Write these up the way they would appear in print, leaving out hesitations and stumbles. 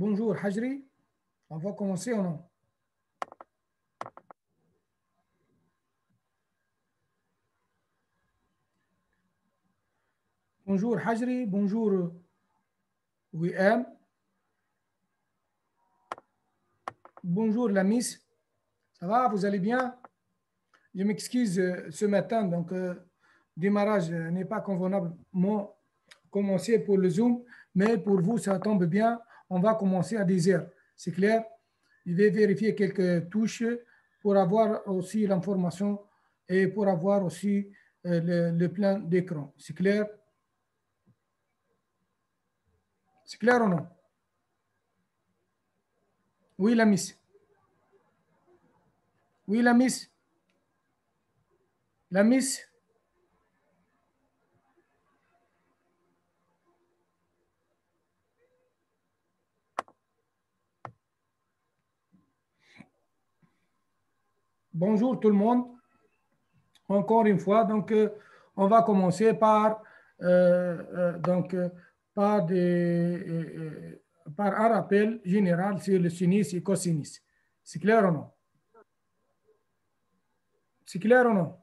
Bonjour, Hajri. On va commencer ou non? Bonjour, Hajri. Bonjour, Wim. Bonjour, la Miss. Ça va? Vous allez bien? Je m'excuse ce matin, donc démarrage n'est pas convenablement commencé pour le Zoom, mais pour vous, ça tombe bien. On va commencer à 10 heures. C'est clair? Je vais vérifier quelques touches pour avoir aussi l'information et pour avoir aussi le plan d'écran. C'est clair? C'est clair ou non? Oui, la Miss. Oui, la Miss. La Miss. Bonjour tout le monde. Encore une fois, donc on va commencer par par par un rappel général sur le sinus et cosinus. C'est clair ou non? C'est clair ou non?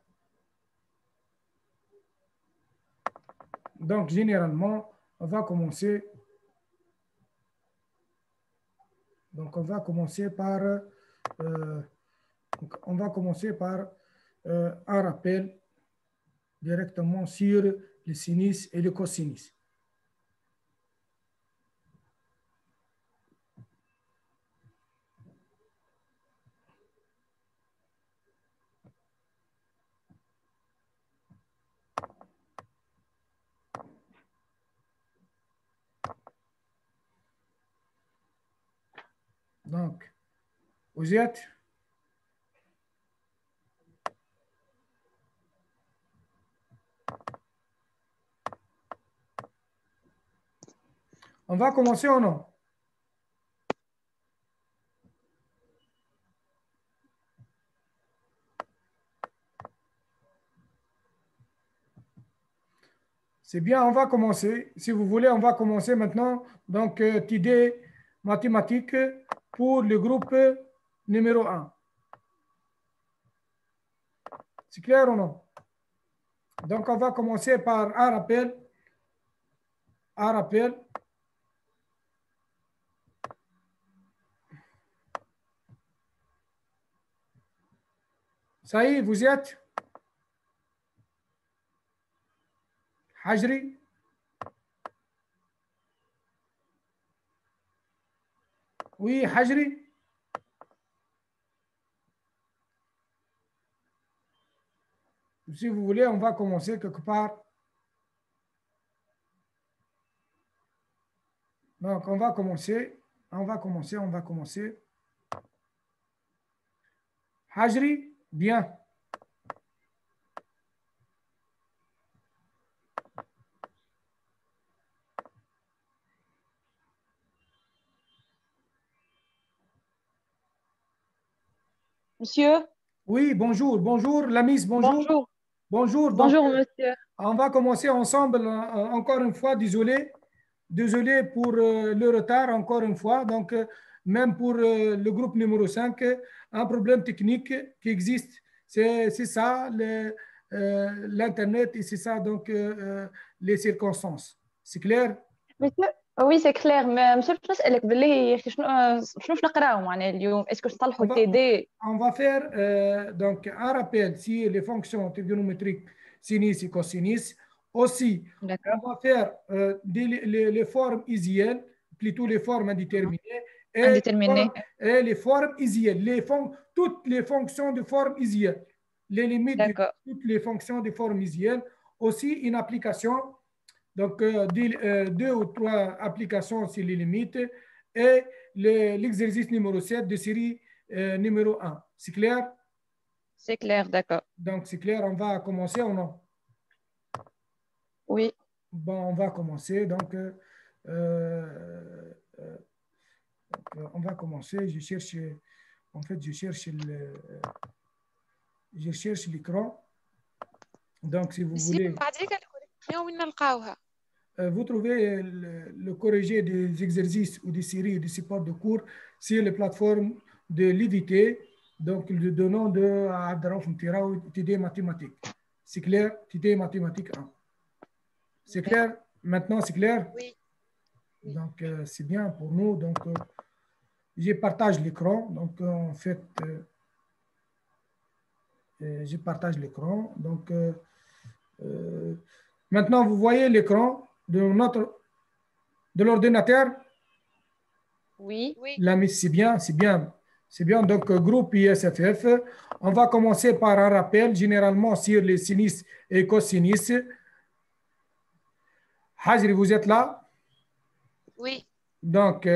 Donc généralement, on va commencer. Donc on va commencer par un rappel directement sur le sinus et le cosinus. Donc, vous êtes? On va commencer ou non? C'est bien, on va commencer. Si vous voulez, on va commencer maintenant. Donc, idée mathématique pour le groupe numéro 1. C'est clair ou non? Donc, on va commencer par un rappel. Un rappel. Ça y est, vous y êtes? Hajri? Oui, Hajri? Si vous voulez, on va commencer quelque part. Donc, on va commencer. On va commencer. Hajri? Bien. Monsieur? Oui, bonjour. Bonjour, la Miss, bonjour. Bonjour. Bonjour. Donc, Bonjour, monsieur. on va commencer ensemble, encore une fois, désolé. Désolé pour le retard, encore une fois. Donc, même pour le groupe numéro 5, un problème technique qui existe. C'est ça, l'Internet, et c'est ça, donc, les circonstances. C'est clair? monsieur oui c'est clair mais monsieur باش نسألك بالله يا اخي شنو باش نقراو معناها اليوم اسكو تصلحوا On va, تي دي on va faire donc un rappel sur les fonctions trigonométriques sinus et cosinus. Aussi, on d'accord va faire les formes isuelles, plutôt les formes indéterminées, et, indéterminé et les formes isuelles, toutes les fonctions de forme isuelle, les limites de d'accord toutes les fonctions de forme isuelle. Aussi, une application, donc deux ou trois applications sur les limites, et l'exercice numéro 7 de série numéro 1. C'est clair? c'est clair d'accord Donc, c'est clair, on va commencer ou non? oui Bon, on va commencer. Donc, on va commencer. Je cherche, en fait, je cherche l'écran. Donc, si vous مسيو voulez, بعد هيك الكوريكسيون وين نلقاوها؟ vous trouvez le corrigé des exercices ou des séries ou des supports de cours sur les plateformes de l'IVT, donc le nom de Abdelraouf Mtiraoui, TD mathématiques. C'est clair, TD mathématiques 1. C'est clair? Maintenant, c'est clair? Oui. Donc, c'est bien pour nous. Donc, je partage l'écran. Donc, en fait, je partage l'écran. Donc, maintenant, vous voyez l'écran de l'ordinateur? Oui. Là, c'est bien, c'est bien. C'est bien. Donc, groupe ISFF. On va commencer par un rappel, généralement sur les sinus et cosinus. Hajri, vous êtes là? Oui. Donc,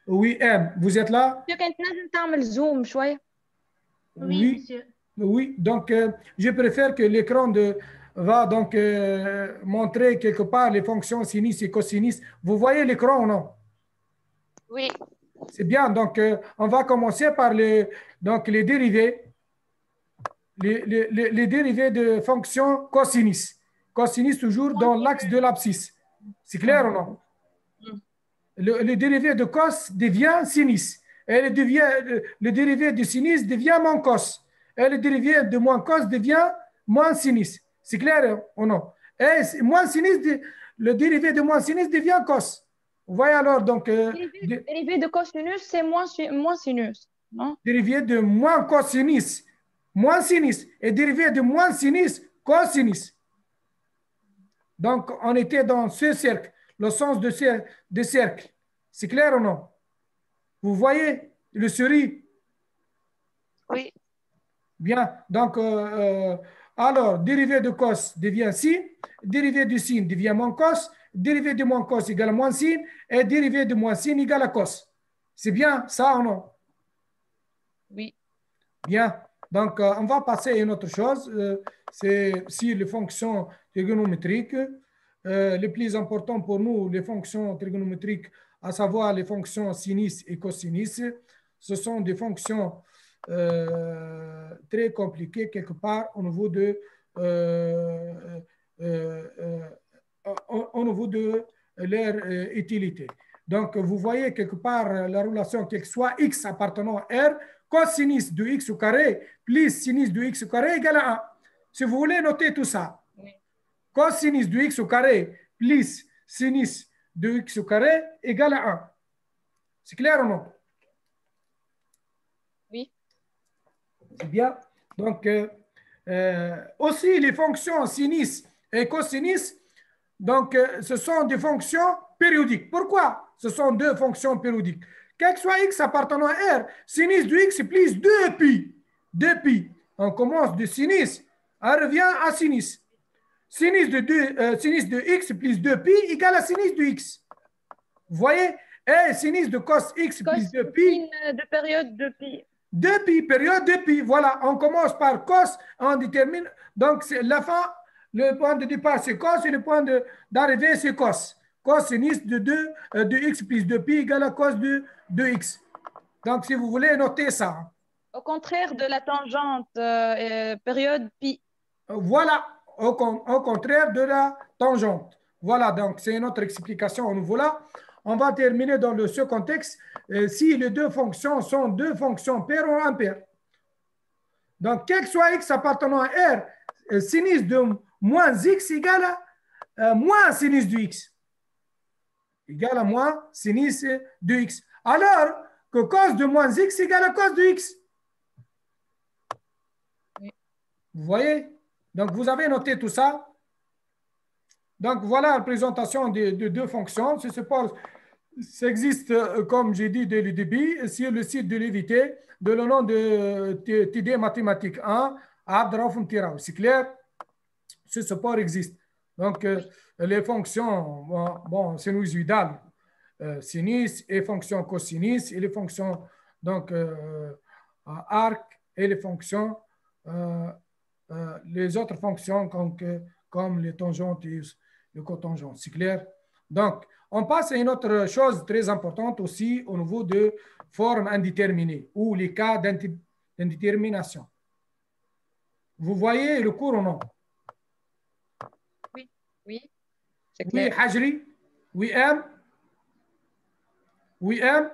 oui, M, vous êtes là? كنت نجم تعمل زوم شوية. Oui, oui. Donc, je préfère que l'écran va donc montrer quelque part les fonctions sinus et cosinus. Vous voyez l'écran ou non? Oui. C'est bien. Donc, on va commencer par donc, les dérivés. Les dérivés de fonctions cosinus. Cosinus toujours dans l'axe de l'abscisse. C'est clair ou non? Le dérivé de cos devient sinus. Et le dérivé de sinus devient moins cos. Et le dérivé de moins cos devient moins sinus. C'est clair ou non? Et moins sinus, le dérivé de moins sinus devient cos. Vous voyez alors donc. Dérivé de cosinus, c'est moins sinus, non? Dérivé de moins cosinus, moins sinus. Et dérivé de moins sinus, cosinus. Donc, on était dans ce cercle, le sens de cercle. C'est clair ou non? Vous voyez le souris? Oui. Bien. Donc, alors, dérivé de cos devient sin, dérivé de sin devient moins cos, dérivé de moins cos égale moins sin, et dérivé de moins sin égale à cos. C'est bien ça ou non? Oui. Bien. Donc, on va passer à une autre chose. C'est si les fonctions trigonométriques. Les plus importants pour nous, les fonctions trigonométriques, à savoir les fonctions sinus et cosinus, ce sont des fonctions très compliquées quelque part au niveau de leur utilité. Donc, vous voyez quelque part la relation, quel que soit x appartenant à R, cosinus de x au carré plus sinus de x au carré égale à 1. Si vous voulez noter tout ça, cosinus de x au carré plus sinus de x au carré égale à 1. C'est clair ou non? Oui. C'est bien. Donc, aussi les fonctions sinus et cosinus, donc, ce sont des fonctions périodiques. Pourquoi? Ce sont deux fonctions périodiques. Quel que soit x appartenant à R, sinus de x plus 2pi. 2pi. On commence de sinus, on revient à sinus. Sinus de x plus 2pi égale à sinus de x. Vous voyez? Et sinus de cos x plus 2pi. De période de pi. 2pi, période 2pi. Voilà, on commence par cos, on détermine. Donc, la fin, le point de départ, c'est cos, et le point d'arrivée, c'est cos. Cosinus de x plus 2pi égale à cos de 2x. Donc, si vous voulez, notez ça. Au contraire de la tangente période pi. Voilà, au contraire de la tangente. Voilà, donc c'est notre explication au niveau là. On va terminer dans ce contexte si les deux fonctions sont deux fonctions paires ou impaires. Donc, quel que soit x appartenant à R, sinus de moins x égale à moins sinus de x. Égale à moins sinus de x. Alors que cos de moins x égale à cos de x. Vous voyez? Donc, vous avez noté tout ça. Donc, voilà la présentation de deux fonctions. Ça existe, comme j'ai dit dès le début, sur le site de l'IVT, de le nom de TD Mathématiques 1, Abdelraouf Mtiraoui. C'est clair? Ce support existe. Donc, les fonctions, bon sinusoïdales, sinus et fonctions cosinus, et les fonctions donc, arc et les fonctions les autres fonctions comme les tangentes et le cotangent. C'est clair? Donc, on passe à une autre chose très importante aussi au niveau de formes indéterminées ou les cas d'indétermination. Vous voyez le cours ou non? Oui. Oui, c'est Oui, clair. Hajri. Oui, M. Oui, M.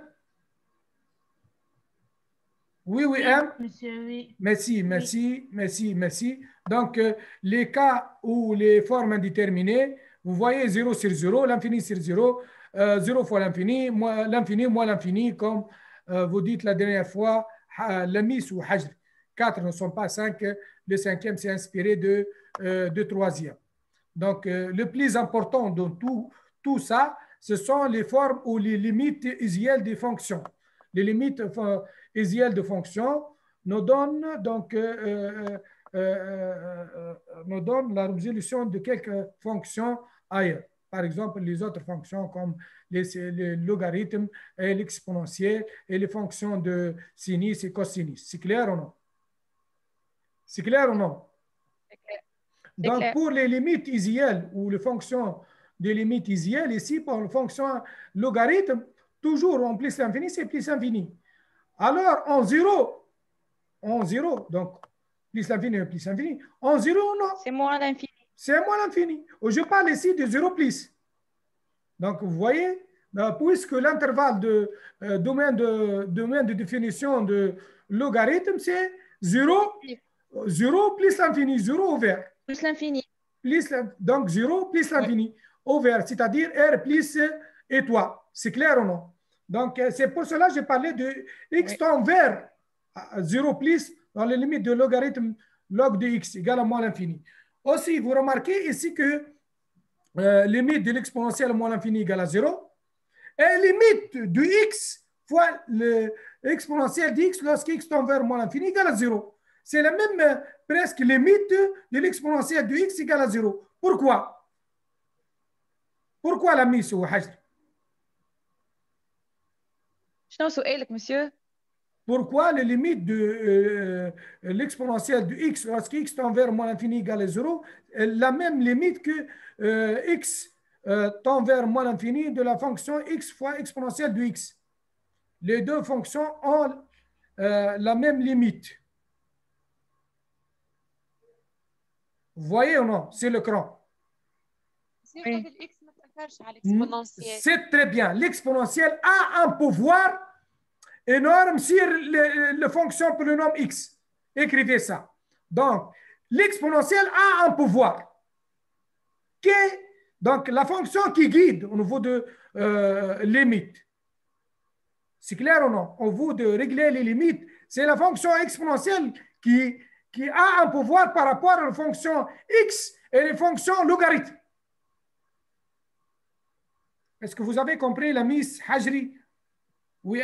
Oui, oui, Oui, M. monsieur, oui. Merci, Oui. merci, merci, merci. Donc, les cas ou les formes indéterminées, vous voyez 0 sur 0, l'infini sur 0, 0 fois l'infini, moins l'infini, comme vous dites la dernière fois, la mise ou hajr. 4 ne sont pas 5, le cinquième s'est inspiré de troisième. Donc, le plus important dans tout ça, ce sont les formes ou les limites usuelles des fonctions. Les limites usuelles de fonctions nous donnent donc nous donnent la résolution de quelques fonctions ailleurs. Par exemple, les autres fonctions comme les logarithmes et l'exponentielle et les fonctions de sinus et cosinus. C'est clair ou non? C'est clair ou non? Donc, clair. pour les limites usuelles ou les fonctions de limites usuelles, ici, pour les fonctions logarithme, toujours en plus l'infini, c'est plus l'infini. Alors, en 0, donc plus l'infini, en 0, non. C'est moins l'infini. C'est moins l'infini. Je parle ici de 0 plus. Donc, vous voyez, puisque l'intervalle de domaine de définition de logarithme, c'est 0 plus l'infini, 0 ouvert. Plus l'infini. Donc 0 plus l'infini ouvert, c'est-à-dire R plus et toi. C'est clair ou non? Donc, c'est pour cela que j'ai parlé de x tend vers 0 plus dans les limites de logarithme log de x égale à moins l'infini. Aussi, vous remarquez ici que limite de l'exponentielle moins l'infini égale à 0 et limite de x fois l'exponentielle de x lorsque x tend vers moins l'infini égale à 0. C'est la même presque limite de l'exponentielle de x égale à 0. Pourquoi? Pourquoi la mise au hajr? شنو سؤالك monsieur? Pourquoi les limites de l'exponentielle de x lorsque x tend vers moins l'infini égale à 0, la même limite que x tend vers moins l'infini de la fonction x fois exponentielle de x. Les deux fonctions ont la même limite. Vous voyez ou non? C'est le cran. C'est très bien. L'exponentielle a un pouvoir énorme sur les fonctions polynôme x. Écrivez ça. Donc, l'exponentielle a un pouvoir. Donc, la fonction qui guide au niveau de limite. C'est clair ou non? Au niveau de régler les limites, c'est la fonction exponentielle qui a un pouvoir par rapport à la fonction x et les fonctions logarithmes. Est-ce que vous avez compris la mise Hajri? Oui,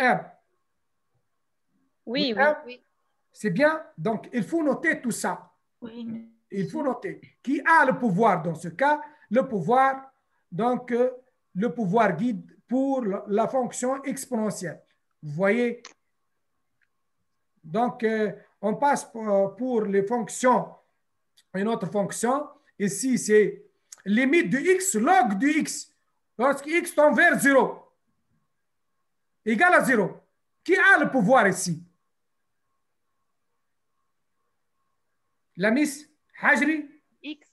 Oui, oui. C'est bien. Donc, il faut noter tout ça. Oui. Il faut noter qui a le pouvoir dans ce cas. Le pouvoir, donc, le pouvoir guide pour la fonction exponentielle. Vous voyez? Donc, on passe pour les fonctions, une autre fonction. Ici, c'est limite de x log de x. Lorsque x tend vers 0, égal à 0. Qui a le pouvoir ici? La miss Hajri? X.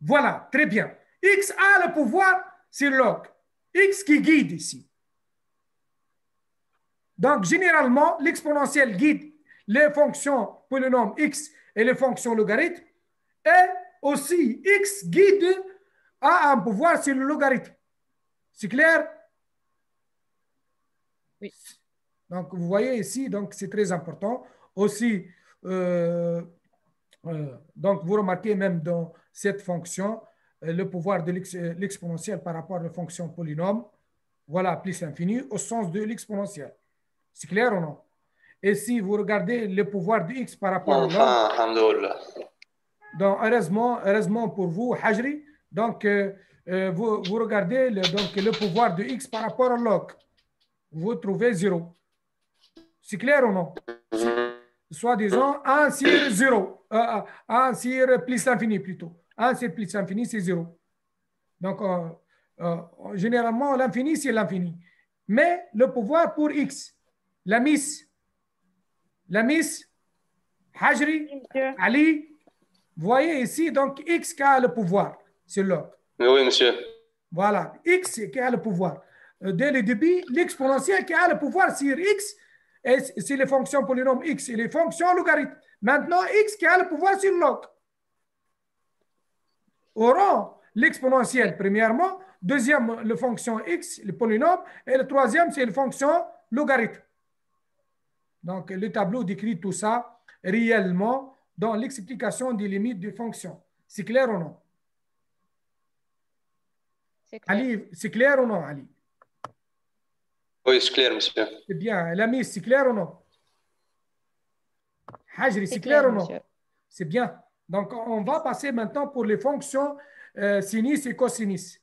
Voilà, très bien. X a le pouvoir sur log. X qui guide ici. Donc, généralement, l'exponentielle guide les fonctions polynômes x et les fonctions logarithmes. Et aussi, x guide a un pouvoir sur le logarithme. C'est clair? Oui. Donc, vous voyez ici, donc c'est très important. Aussi, donc vous remarquez même dans cette fonction, le pouvoir de l'exponentielle par rapport à la fonction polynôme, voilà, plus l'infini, au sens de l'exponentielle. C'est clair ou non? Et si vous regardez le pouvoir de x par rapport à log, donc heureusement pour vous, Hajri, donc vous regardez donc, le pouvoir de x par rapport à log, vous trouvez 0. C'est clair ou non? Soit disant 1 sur 0, 1 sur plus l'infini plutôt. 1 sur plus l'infini, c'est 0. Donc, généralement, l'infini, c'est l'infini. Mais le pouvoir pour x, la miss, Hajri, Ali, voyez ici, donc x qui a le pouvoir, c'est log. Oui, monsieur. Voilà, x qui a le pouvoir. Dès le début, l'exponentielle qui a le pouvoir sur x, c'est les fonctions polynômes x et les fonctions logarithmes. Maintenant, x qui a le pouvoir sur log. Auront l'exponentielle, premièrement. Deuxième, la fonction x, le polynôme. Et le troisième, c'est la fonction logarithme. Donc, le tableau décrit tout ça réellement dans l'explication des limites des fonctions. C'est clair ou non? C'est clair. Ali, c'est clair ou non, Ali? Oui, c'est clair, monsieur. C'est bien. L'ami, c'est clair ou non? Hajri, c'est clair ou non? monsieur. C'est bien. Donc, on va passer maintenant pour les fonctions sinus et cosinus.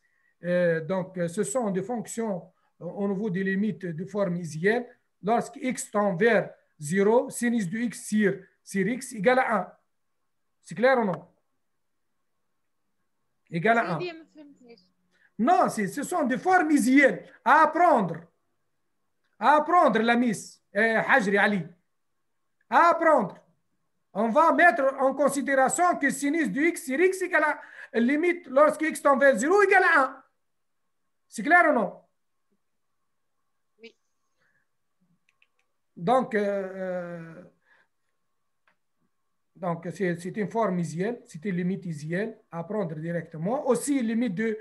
Donc, ce sont des fonctions au niveau des limites de forme isienne. Lorsque x tend vers 0, sinus de x sur x égale à 1. C'est clair ou non? Égale à 1. Non, ce sont des formes isiennes à apprendre. À apprendre, la miss Hajri Ali. À apprendre. On va mettre en considération que sinus de x sur x égale à limite lorsque x tend vers 0 égale à 1. C'est clair ou non? Oui. Donc, c'est une forme isienne, c'est une limite isienne à prendre directement. Aussi, limite de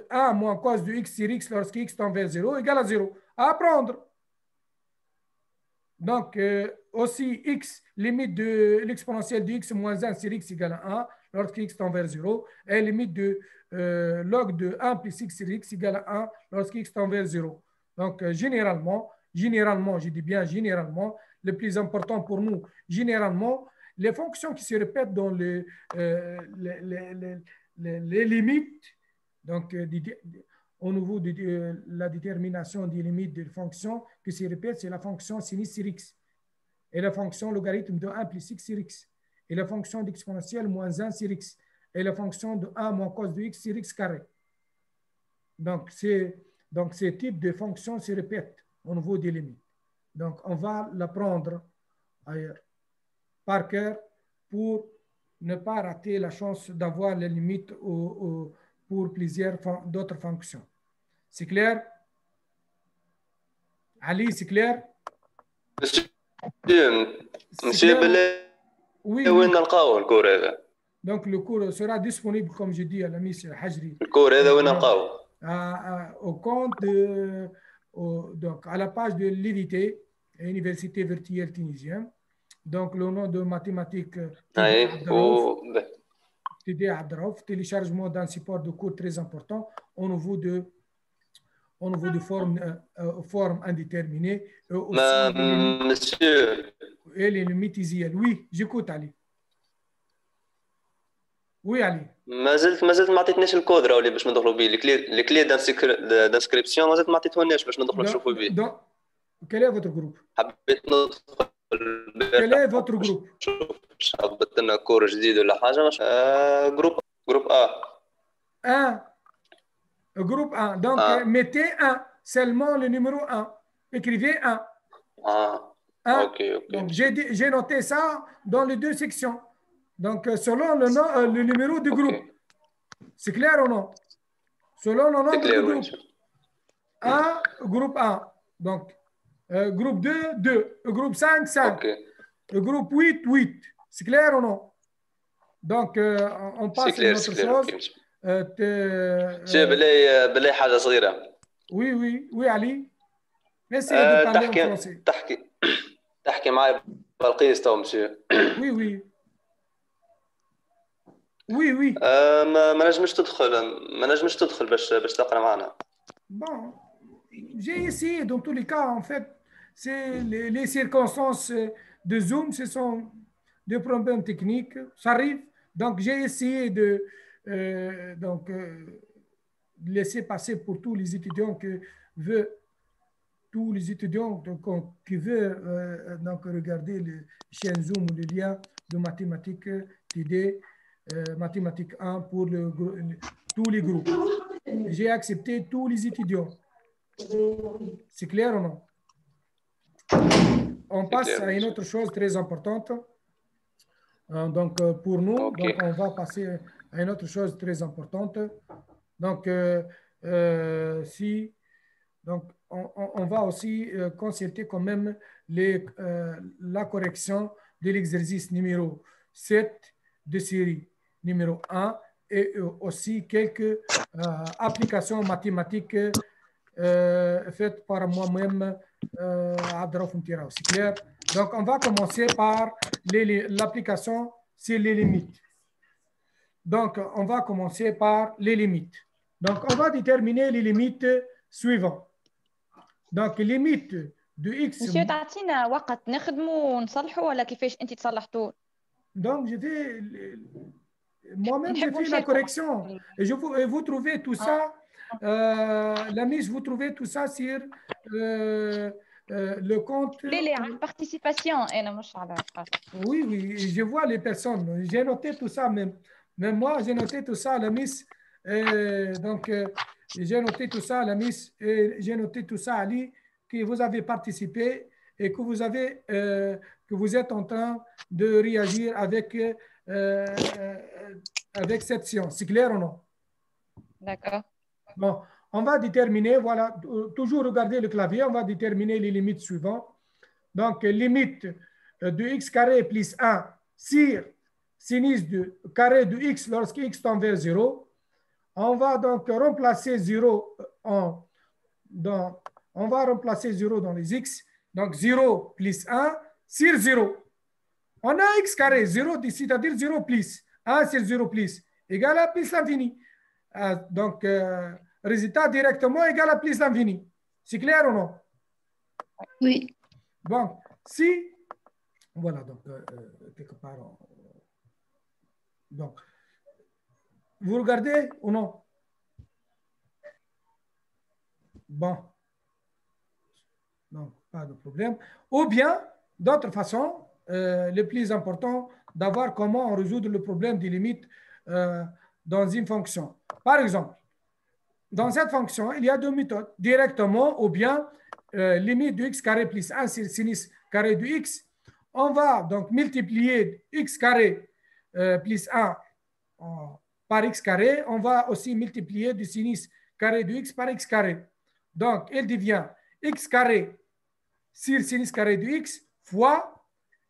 1 moins cos de x sur x lorsque x tend vers 0 égale à 0. À prendre. Donc, aussi, x, limite de l'exponentielle de x moins 1 sur x égale à 1 lorsque x tend vers 0. Et limite de log de 1 plus x sur x égale à 1 lorsque x tend vers 0. Donc, généralement, je dis bien généralement, le plus important pour nous, généralement, les fonctions qui se répètent dans les limites, donc au niveau de la détermination des limites des fonctions qui se répètent, c'est la fonction sinus sur x et la fonction logarithme de 1 plus x sur x et la fonction d'exponentielle moins 1 sur x et la fonction de 1 moins cos de x sur x carré. Donc, ces types de fonctions se répètent au niveau des limites. Donc, on va l'apprendre par cœur pour ne pas rater la chance d'avoir les limites pour plusieurs d'autres fonctions. C'est clair? Ali, c'est clair? Monsieur, oui. وين نلقاوه الكور هذا؟ Donc, le cours sera disponible, comme je dis à la Miss Hajri. الكور هذا وين نلقاوه؟ Au compte donc à la page de l'IVT, Université virtuelle tunisienne. Donc, le nom de mathématiques TD Abdraouf, téléchargement d'un support de cours très important au niveau de forme indéterminée. Monsieur. Et les limites isiennes. Oui, j'écoute, Ali. Oui, Ali. ما زلت ما عطيتناش الكود راهو اللي باش ندخلوا به الكلي دانسكريبسيون ما عطيتوهالناش باش ندخلوا نشوفوا به. Quel est votre groupe? حبيت ندخل. Quel est votre groupe? حبيت لنا كور جديد ولا حاجه. جروب A. Groupe 1. Donc, mettez 1. Seulement le numéro 1. Écrivez 1. Ok. Donc, j'ai noté ça dans les deux sections. Donc, selon le numéro du groupe. C'est clair ou non? Selon le nombre de groupes. 1, groupe 1. Donc, groupe 2, 2. Groupe 5, 5. Groupe 8, 8. C'est clair ou non? Donc, on passe à une autre chose. بالله حاجة صغيرة. Oui, Ali. Essayez de parler en français. تحكي معي بلقيس تو مسيو. Oui. ما نجمش تدخل باش تقرا معنا. Bon, j'ai essayé dans tous les cas en fait, c'est les circonstances de Zoom, ce sont des problèmes techniques, ça arrive. Donc j'ai essayé de laisser passer pour tous les étudiants qui veulent regarder le chaîne Zoom ou le lien de mathématiques TD, mathématiques 1 pour tous les groupes. J'ai accepté tous les étudiants. C'est clair ou non? On passe à une autre chose très importante. Donc, pour nous, donc on va passer une autre chose très importante. Donc, donc on va aussi consulter quand même la correction de l'exercice numéro 7 de série numéro 1 et aussi quelques applications mathématiques faites par moi-même, Abderaouf Mtira. C'est clair? Donc, on va commencer par l'application sur les limites. Donc, on va commencer par les limites. Donc, on va déterminer les limites suivantes. Donc, limite de x. مسيو تعطينا وقت نخدموا ونصلحوا ولا كيفاش انت تصلحتوا؟ Donc, je vais moi-même, j'ai fait la correction. Et vous trouvez tout ça, la mise, vous trouvez tout ça sur le compte. Les participation. Oui, oui, je vois les personnes. J'ai noté tout ça, même moi, j'ai noté tout ça, la mise. Donc, j'ai noté tout ça, la mise, et j'ai noté tout ça, Ali, que vous avez participé et que vous êtes en train de réagir avec cette science. C'est clair ou non? D'accord. Bon, on va déterminer, voilà, toujours regarder le clavier, on va déterminer les limites suivantes. Donc, limite de x carré plus 1 sur sinus de carré de x lorsque x tend vers 0. On va donc remplacer 0 on va remplacer 0 dans les x. Donc, 0 plus 1 sur 0. On a x carré, 0, c'est-à-dire 0 plus 1 sur 0 plus égale à plus l'infini. Donc, résultat directement égal à plus l'infini. C'est clair ou non? Oui. Bon, si, voilà, donc, quelque part, donc, vous regardez ou non? Bon, donc, pas de problème. Ou bien, d'autre façon, le plus important, d'avoir comment on résoudre le problème des limites dans une fonction. Par exemple, dans cette fonction, il y a deux méthodes, directement ou bien limite de x carré plus 1 sur sinus carré de x. On va donc multiplier x carré plus 1 par x carré. On va aussi multiplier du sinus carré de x par x carré. Donc, il devient x carré sur sinus carré de x fois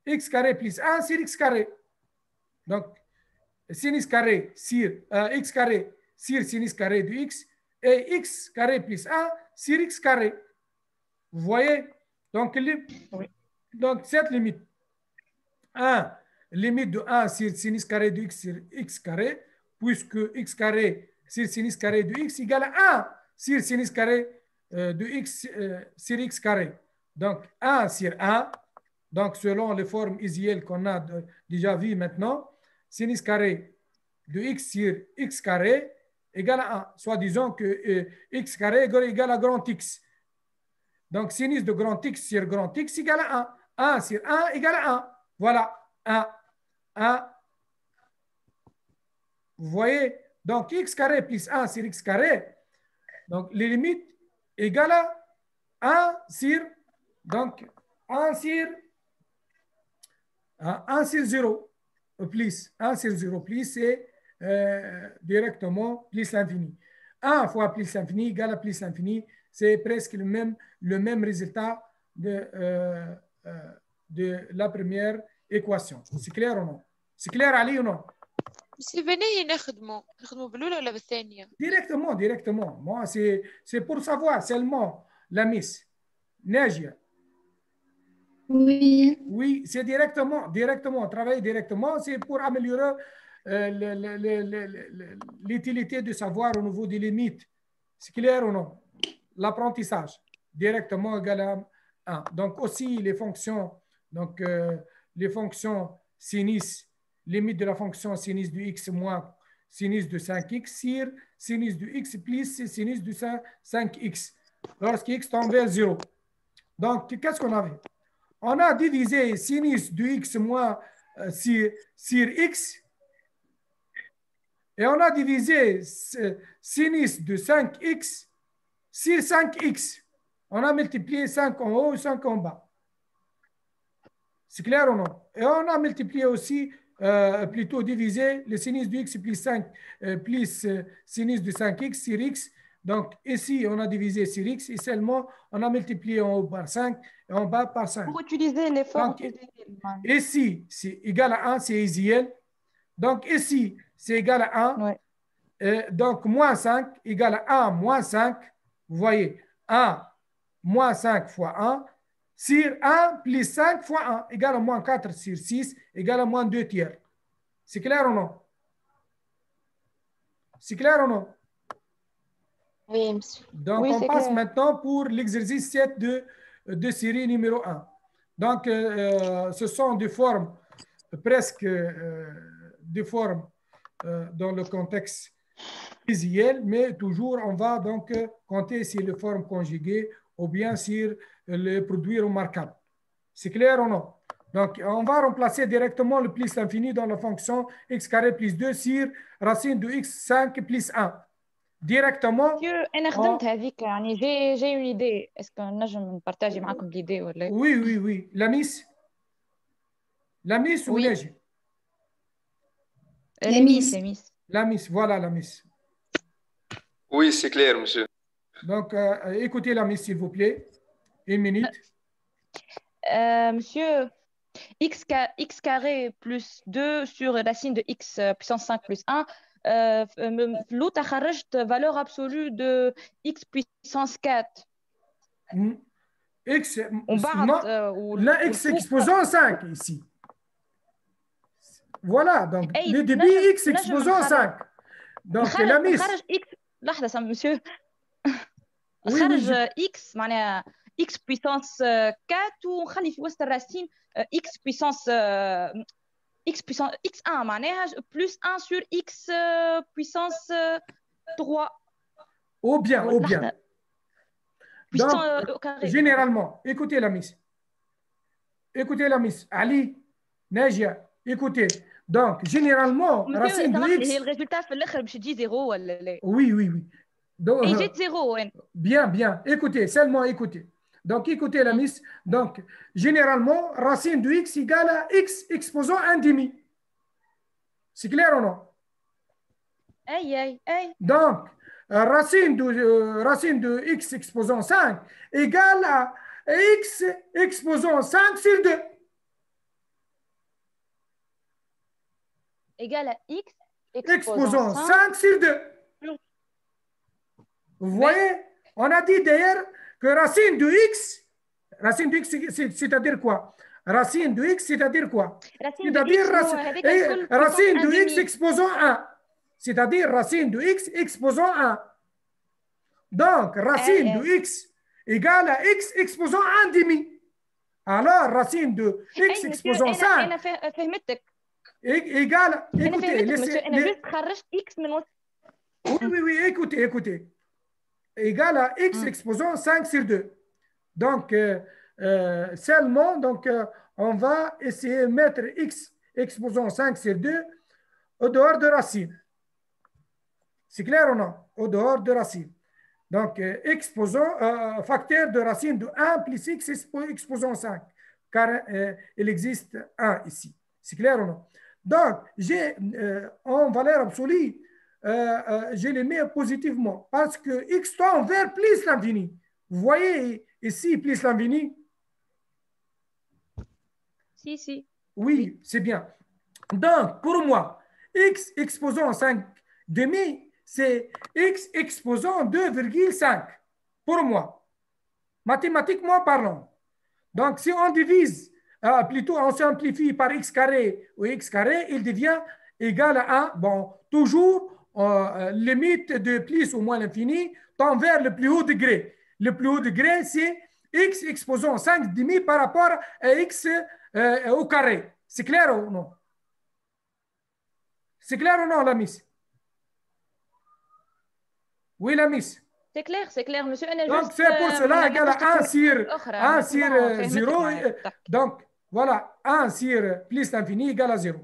x carré plus 1 sur x carré. Donc, sinus carré sur x carré sur sinus carré de x et x carré plus 1 sur x carré. Vous voyez? Donc, donc cette limite, 1, limite de 1 sur sinus carré de x sur x carré, puisque x carré sur sinus carré de x égale à 1 sur sinus carré de x sur x carré. Donc, 1 sur 1, donc selon les formes usuelles qu'on a déjà vues maintenant, sinus carré de x sur x carré égale à 1. Soit disons que x carré égale à grand X. Donc, sinus de grand X sur grand X égale à 1. 1 sur 1 égale à 1. Voilà, 1, 1. Vous voyez? Donc, x carré plus 1 sur x carré, donc les limites égale à 1 sur, donc 1 sur 0 plus 1 sur 0 plus, c'est directement plus l'infini. 1 fois plus l'infini égale à plus l'infini, c'est presque le même résultat de la première équation. C'est clair ou non? C'est clair, Ali, ou non? سي فيني نخدموا بالأولى ولا بالثانية؟ Directement. Moi, c'est pour savoir seulement la miss. Nadia. Oui. Oui, c'est directement. Travailler directement, c'est pour améliorer l'utilité de savoir au niveau des limites. C'est clair ou non? L'apprentissage, directement égal à 1. Donc, aussi les fonctions, donc les fonctions sinus, limite de la fonction sinus de x moins sinus de 5x sur sinus de x plus sinus de 5x, lorsque x tend vers 0. Donc, qu'est-ce qu'on avait? On a divisé sinus de x moins sur x et on a divisé sinus de 5x sur 5x. On a multiplié 5 en haut et 5 en bas. C'est clair ou non? Et on a multiplié aussi plutôt diviser le sinus de x plus 5 plus sinus de 5x sur x. Donc, ici, on a divisé sur x et seulement on a multiplié en haut par 5 et en bas par 5. Pour utiliser les formes. Ici, c'est égal à 1, c'est usuel. Donc, ici, c'est égal à 1. Ouais. Donc, moins 5 égale à 1 moins 5. Vous voyez, 1 moins 5 fois 1. Sur 1 plus 5 fois 1 égale à moins 4 sur 6 égale à moins 2 tiers. C'est clair ou non? C'est clair ou non? Oui, monsieur. Donc, oui, on passe clair. maintenant pour l'exercice 7 de série numéro 1. Donc, ce sont des formes presque des formes dans le contexte visuel, mais toujours, on va donc compter sur les formes conjuguées ou bien sur le produit remarquable. C'est clair ou non? Donc, on va remplacer directement le plus l'infini dans la fonction x carré plus 2 sur racine de x5 plus 1. Directement. انا خدمت هذيك يعني جاي une idée. Est-ce que نجم نبارطاجي معاكم l'idée ولا؟ Oui. La miss ou Neige? La miss, voilà la miss. Oui, c'est clair, monsieur. Donc, écoutez la miss, s'il vous plaît. Une minute. Monsieur, x carré plus 2 sur racine de x puissance 5 plus 1. L'autre a خرجت valeur absolue de x puissance 4. X, la x exposant 5 ici. Voilà, donc le début x exposant 5. Donc la mise. خرج x لحظة monsieur. خرج x معناها x puissance 4 ونخلي في وسط الرacine x puissance x1 معناها plus 1 sur x puissance 3. Ou bien. Donc, généralement, écoutez la miss. Ali, Najia, écoutez. Donc, généralement, racine de x. Le résultat في الاخر باش يجي 0 ولا لا؟ Oui. Donc, il jette 0 وين؟ Bien. Écoutez, seulement écoutez. Donc, écoutez la miss. Donc, généralement, racine de x égale à x exposant 1 demi. C'est clair ou non? Aïe. Donc, racine de x exposant 5 égale à x exposant 5 sur 2. Égale à x exposant 5 sur 2. Vous voyez, on a dit d'ailleurs que racine de x, c'est-à-dire quoi? Racine de x, c'est-à-dire quoi? C'est-à-dire racine de x exposant 1. C'est-à-dire racine de x exposant 1. Donc, racine de x égale à x exposant 1 demi. Alors, racine de x exposant 5 égale... Oui, écoutez. Égale à x exposant 5 sur 2. Donc, seulement, on va essayer de mettre x exposant 5 sur 2 au dehors de racine. C'est clair ou non? Au dehors de racine. Donc, exposant facteur de racine de 1 plus x exposant 5. Car il existe 1 ici. C'est clair ou non? Donc, j'ai en valeur absolue, je les mets positivement parce que x tend vers plus l'infini. Vous voyez ici plus l'infini? Si. Oui, c'est bien. Donc, pour moi, x exposant 5 demi, c'est x exposant 2,5 pour moi, mathématiquement parlant. Donc, si on divise, plutôt on simplifie par x carré ou x carré, il devient égal à 1. Bon, toujours, limite de plus ou moins l'infini tend vers le plus haut degré. Le plus haut degré, c'est x exposant 5 demi par rapport à x au carré. C'est clair ou non? C'est clair ou non, la miss? Oui, la miss. C'est clair, monsieur. Donc, c'est pour cela égal à 1 sur 0. Donc, voilà, 1 sur plus l'infini égale à 0.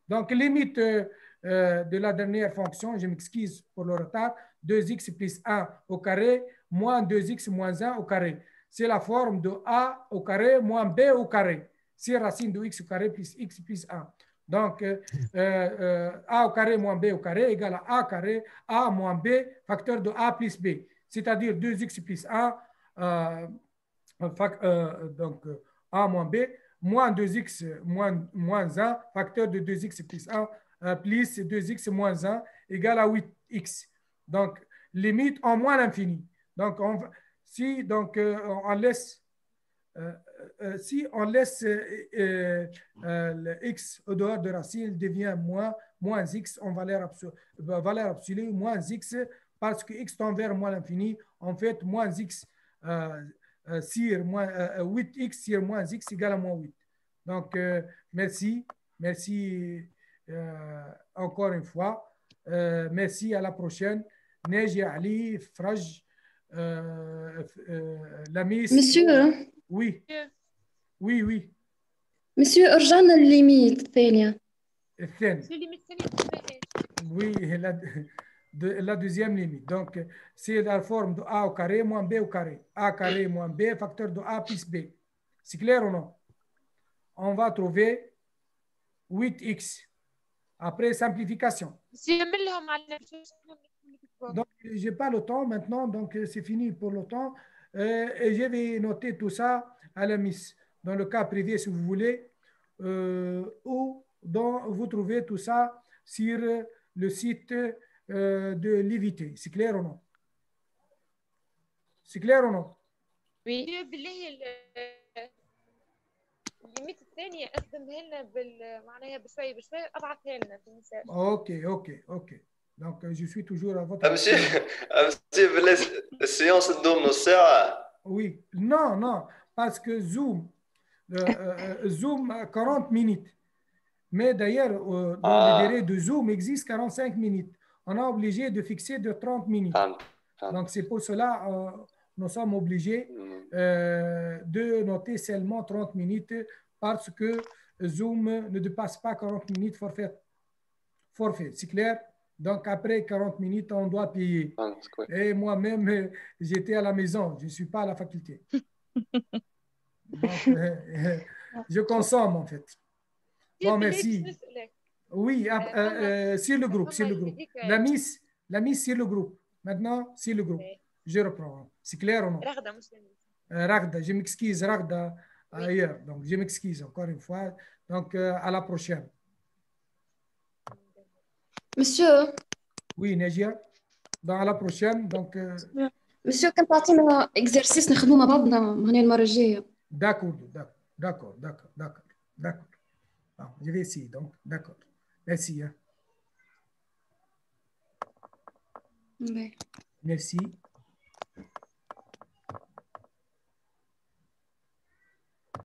Donc, limite de la dernière fonction, je m'excuse pour le retard, 2x plus 1 au carré moins 2x moins 1 au carré. C'est la forme de a au carré moins b au carré. c'est racine de x au carré plus x plus 1. Donc, a au carré moins b au carré égale à a carré, a moins b, facteur de a plus b. C'est-à-dire 2x plus 1, donc a moins b, moins 2x moins 1, facteur de 2x plus 1, plus 2x moins 1, égale à 8x. Donc, limite en moins l'infini. Donc, si donc, on laisse... si on laisse le x au dehors de racine, il devient moins x en valeur absolue, moins x, parce que x tend vers moins l'infini. En fait, moins x sur 8x sur moins x égale à moins 8. Donc, merci encore une fois. Merci, à la prochaine. Neji, Ali, Fraj, Lamis. Monsieur Oui, oui, oui. monsieur رجعنا الليميت الثانية. الثاني. شو اللي مستني؟ Oui, la deuxième limite. Donc, c'est la forme de a au carré moins b au carré. A carré moins b, facteur de a plus b. C'est clair ou non? On va trouver 8x. Après simplification. Donc, je n'ai pas le temps maintenant, donc c'est fini pour le temps. Et je vais noter tout ça à la miss, dans le cas privé si vous voulez, ou dont vous trouvez tout ça sur le site de l'IVT. C'est clair ou non? C'est clair ou non? Oui. الليميت الثانية أخدمها لنا معناها بشوي بشوي أبعثها لنا في المساء. Ok. Donc, je suis toujours à votre... أمشي بالسيونس تدوم نص ساعة. Oui, non, parce que Zoom, Zoom 40 minutes. Mais d'ailleurs, le délai de Zoom existe 45 minutes. On est obligé de fixer de 30 minutes. Donc, c'est pour cela nous sommes obligés de noter seulement 30 minutes parce que Zoom ne dépasse pas 40 minutes forfait. C'est clair? Donc, après 40 minutes, on doit payer. Et moi-même, j'étais à la maison. Je ne suis pas à la faculté. Donc, je consomme, en fait. Bon, merci. Oui, c'est le groupe. La miss, c'est le groupe. Maintenant, c'est le groupe. Je reprends. C'est clair ou non? Ragda, je m'excuse, Ragda, ailleurs. Donc, je m'excuse encore une fois. Donc, à la prochaine. Monsieur. Oui, Nejia. Donc, à la prochaine. Donc, monsieur, كان تعطينا exercice نخدمه مع بعضنا هنا المرة الجاية. D'accord. Bon, je vais essayer, donc, d'accord. Merci. Oui. Merci.